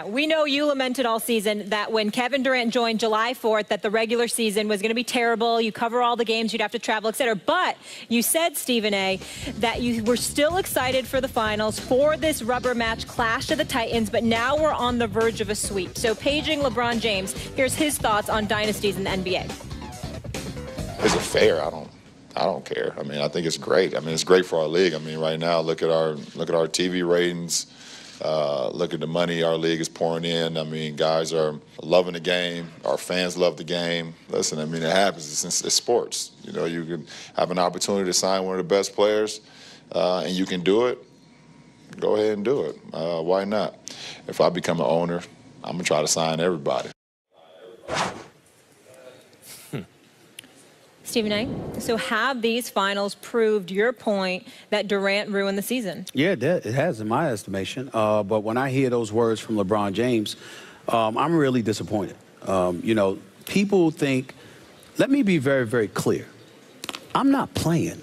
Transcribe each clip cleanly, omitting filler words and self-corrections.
We know you lamented all season that when Kevin Durant joined July 4th, that the regular season was going to be terrible. You cover all the games, you'd have to travel, etc. But you said, Stephen A., that you were still excited for the finals, for this rubber match clash of the Titans, but now we're on the verge of a sweep. So paging LeBron James, here's his thoughts on dynasties in the NBA. Is it fair? I don't care. I mean, I think it's great. I mean, it's great for our league. I mean, right now, look at our TV ratings. Look at the money our league is pouring in. I mean, guys are loving the game. Our fans love the game. Listen, I mean, it happens. It's sports. You know, you can have an opportunity to sign one of the best players, and you can do it. Go ahead and do it. Why not? If I become an owner, I'm going to try to sign everybody. Stephen A., so have these finals proved your point that Durant ruined the season? Yeah, it has in my estimation. But when I hear those words from LeBron James, I'm really disappointed. You know, people think, let me be very, very clear. I'm not playing.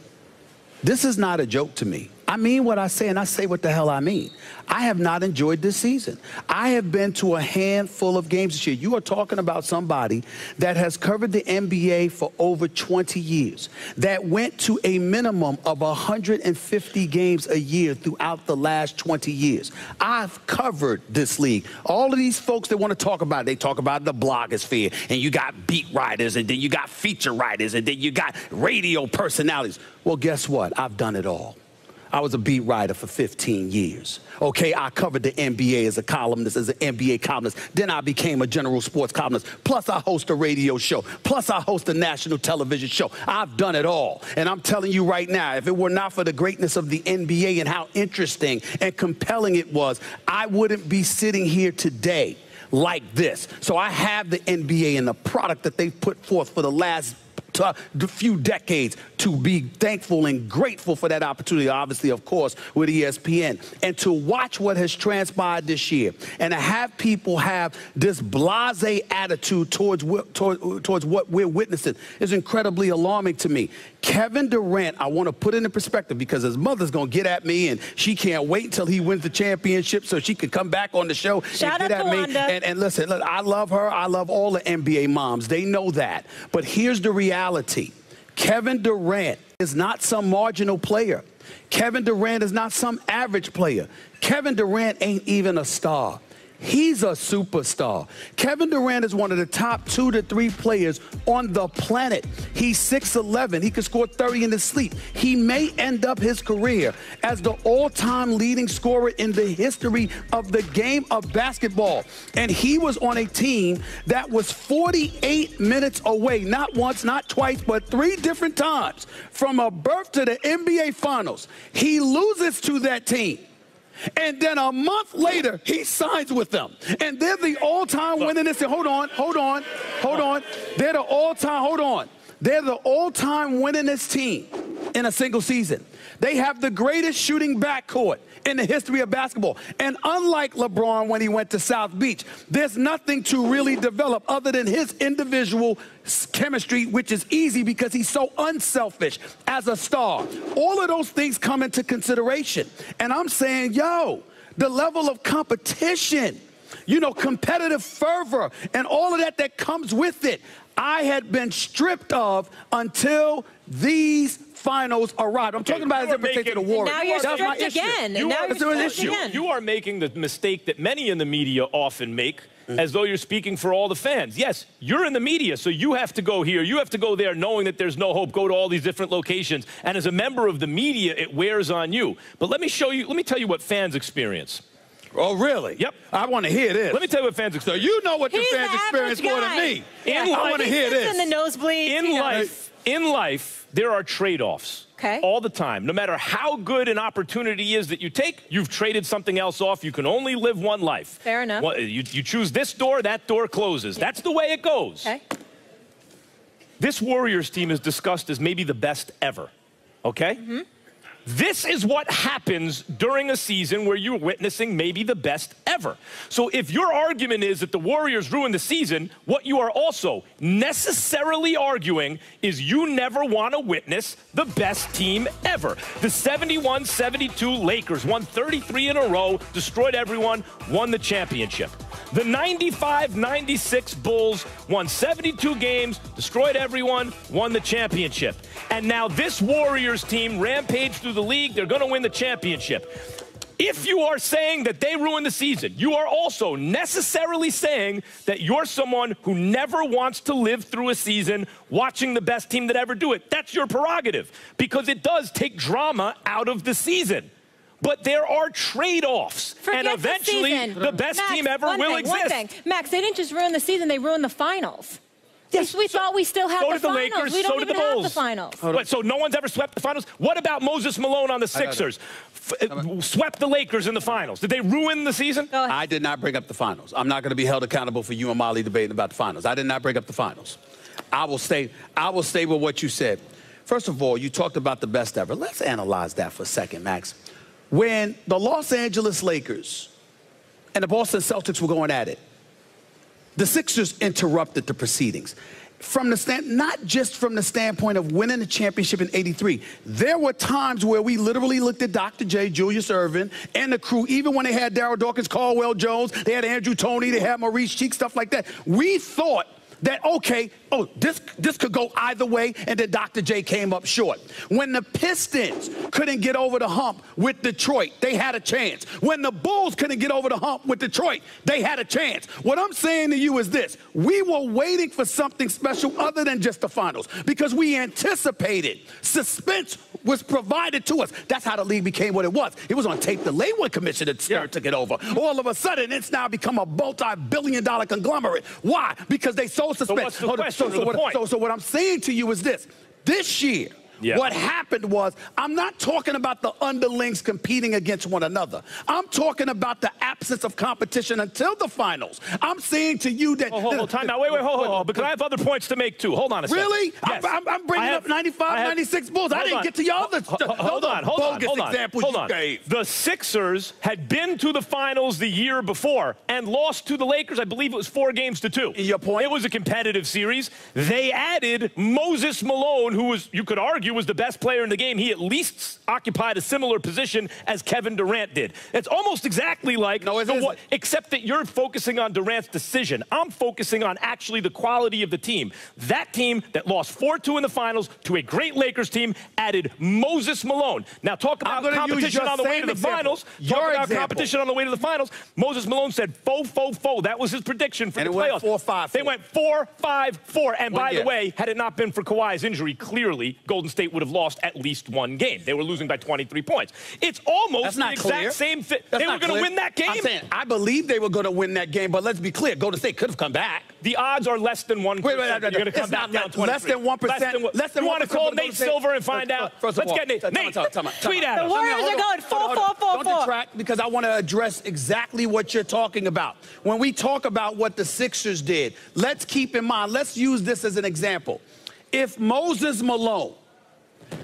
This is not a joke to me. I mean what I say, and I say what the hell I mean. I have not enjoyed this season. I have been to a handful of games this year. You are talking about somebody that has covered the NBA for over 20 years, that went to a minimum of 150 games a year throughout the last 20 years. I've covered this league. All of these folks that want to talk about it, they talk about the blogosphere, and you got beat writers, and then you got feature writers, and then you got radio personalities. Well, guess what? I've done it all. I was a beat writer for 15 years. Okay, I covered the NBA as a columnist, as an NBA columnist. Then I became a general sports columnist. Plus, I host a radio show. Plus, I host a national television show. I've done it all. And I'm telling you right now, if it were not for the greatness of the NBA and how interesting and compelling it was, I wouldn't be sitting here today like this. So I have the NBA and the product that they've put forth for the last few decades to be thankful and grateful for that opportunity, obviously, of course, with ESPN. And to watch what has transpired this year and to have people have this blasé attitude towards what we're witnessing is incredibly alarming to me. Kevin Durant, I want to put into perspective because his mother's going to get at me and she can't wait until he wins the championship so she can come back on the show and get at me. And listen, look, I love her. I love all the NBA moms. They know that. But here's the reality. Kevin Durant is not some marginal player. Kevin Durant is not some average player. Kevin Durant ain't even a star. He's a superstar. Kevin Durant is one of the top 2 to 3 players on the planet. He's 6'11". He could score 30 in his sleep. He may end up his career as the all-time leading scorer in the history of the game of basketball. And he was on a team that was 48 minutes away, not once, not twice, but 3 different times from a berth to the NBA Finals. He loses to that team. And then a month later, he signs with them. And they're the all-time winningest. Hold on. They're the all-time, They're the all-time winningest team in a single season. They have the greatest shooting backcourt in the history of basketball. And unlike LeBron when he went to South Beach, there's nothing to really develop other than his individual chemistry, which is easy because he's so unselfish as a star. All of those things come into consideration. And I'm saying, yo, the level of competition, you know, competitive fervor and all of that comes with it, I had been stripped of until these finals arrived. I'm talking about as it pertains to the Warriors. Now you're stripped again. You are making the mistake that many in the media often make, as though you're speaking for all the fans. Yes, you're in the media, so you have to go here, you have to go there, knowing that there's no hope, go to all these different locations. And as a member of the media, it wears on you. But let me tell you what fans experience. Oh, really? Yep. I want to hear this. Let me tell you what fans experience. So you know what the fans experience more than me. Yeah. I want to hear this. In the nosebleeds. In life, there are trade-offs. Okay. All the time. No matter how good an opportunity is that you take, you've traded something else off. You can only live one life. Fair enough. Well, you choose this door, that door closes. Yeah. That's the way it goes. Okay. This Warriors team is discussed as maybe the best ever. Okay? Mm-hmm. This is what happens during a season where you're witnessing maybe the best ever. So if your argument is that the Warriors ruined the season, what you are also necessarily arguing is you never want to witness the best team ever. The 71-72 Lakers won 33 in a row, destroyed everyone, won the championship. The 95-96 Bulls won 72 games, destroyed everyone, won the championship. And now this Warriors team rampaged through the league. They're going to win the championship. If you are saying that they ruined the season, you are also necessarily saying that you're someone who never wants to live through a season watching the best team that ever do it. That's your prerogative, because it does take drama out of the season. But there are trade-offs, and eventually the best team ever will exist. One thing. Max, they didn't just ruin the season, they ruined the finals. Yes, we thought we still had the finals. So did the Lakers, we don't so did even the Bulls. have the finals. What, so no one's ever swept the finals? What about Moses Malone on the Sixers? Swept the Lakers in the finals. Did they ruin the season? I did not bring up the finals. I'm not going to be held accountable for you and Molly debating about the finals. I did not bring up the finals. I will stay with what you said. First of all, you talked about the best ever. Let's analyze that for a second, Max. When the Los Angeles Lakers and the Boston Celtics were going at it, the Sixers interrupted the proceedings. Not just from the standpoint of winning the championship in '83. There were times where we literally looked at Dr. J, Julius Erving, and the crew, even when they had Darryl Dawkins, Caldwell Jones, they had Andrew Toney, they had Maurice Cheek, stuff like that. We thought that, okay, this could go either way, and then Dr. J came up short. When the Pistons couldn't get over the hump with Detroit, they had a chance. When the Bulls couldn't get over the hump with Detroit, they had a chance. What I'm saying to you is this: we were waiting for something special other than just the finals, because we anticipated. Suspense was provided to us. That's how the league became what it was. It was on tape delay when Commissioner Stern took it over. All of a sudden, it's now become a multi-billion-dollar conglomerate. Why? Because they sold suspense. So what's the question? So what I'm saying to you is this: this year, what happened was, I'm not talking about the underlings competing against one another. I'm talking about the absence of competition until the finals. I'm saying to you that... Time out. Wait, hold, because I have other points to make, too. Hold on a second. Really? Yes. I'm bringing up 95, 96 Bulls. I didn't get to y'all. Hold on. The Sixers had been to the finals the year before and lost to the Lakers. I believe it was 4-2. Your point? It was a competitive series. They added Moses Malone, who was, you could argue, was the best player in the game. He at least occupied a similar position as Kevin Durant did. It's almost exactly like, except that you're focusing on Durant's decision. I'm focusing on actually the quality of the team. That team that lost 4-2 in the finals to a great Lakers team added Moses Malone. Now talk about competition on the way to the finals. Talk about competition on the way to the finals. Moses Malone said fo. That was his prediction for the playoffs. Went 4-5-4. They went 4-5-4. And by the way, had it not been for Kawhi's injury, clearly Golden State would have lost at least one game. They were losing by 23 points. It's almost the exact same thing. They were going to win that game. I'm saying, I believe they were going to win that game, but let's be clear, Golden State could have come back. The odds are less than 1%. Wait, you're going to come back down 23. Less than 1%. Less than you want to call Nate Silver and find out? First of all, let's get Nate. Tweet at us. The Warriors are going 4-4-4-4. Don't detract, because I want to address exactly what you're talking about. When we talk about what the Sixers did, let's keep in mind, let's use this as an example. If Moses Malone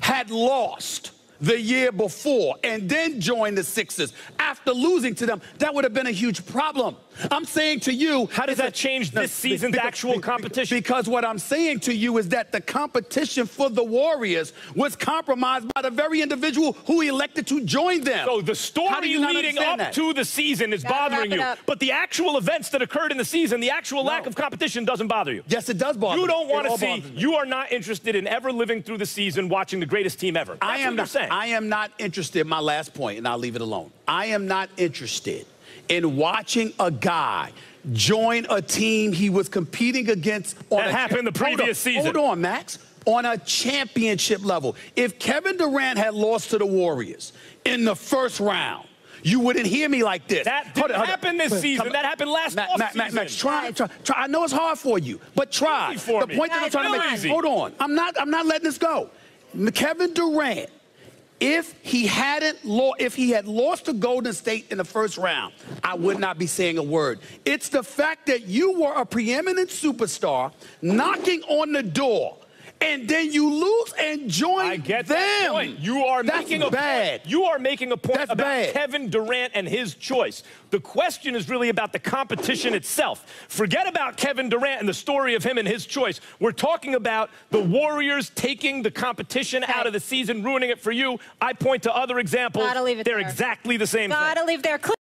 had lost the year before and then joined the Sixers after losing to them, that would have been a huge problem. I'm saying to you... How does that change this season's actual competition? Because what I'm saying to you is that the competition for the Warriors was compromised by the very individual who elected to join them. So the story leading up to the season is bothering you. But the actual events that occurred in the season, the actual lack of competition doesn't bother you. Yes, it does bother me. You don't want to see... You are not interested in ever living through the season watching the greatest team ever. That's what you're saying. I am not interested, my last point, and I'll leave it alone. I am not interested in watching a guy join a team he was competing against on that happened the previous season. Hold on, Max. On a championship level. If Kevin Durant had lost to the Warriors in the first round, you wouldn't hear me like this. That didn't happen this season. That happened last offseason. Max, try. I know it's hard for you, but try. The point that I'm trying to make. Hold on. I'm not letting this go. Kevin Durant, if he had lost to Golden State in the first round, I would not be saying a word. It's the fact that you were a preeminent superstar knocking on the door, and then you lose and join them. I get that point. You are making a point. You are making a point about Kevin Durant and his choice. The question is really about the competition itself. Forget about Kevin Durant and the story of him and his choice. We're talking about the Warriors taking the competition out of the season, ruining it for you. I point to other examples. Gotta leave it there. They're exactly the same thing. Gotta leave there.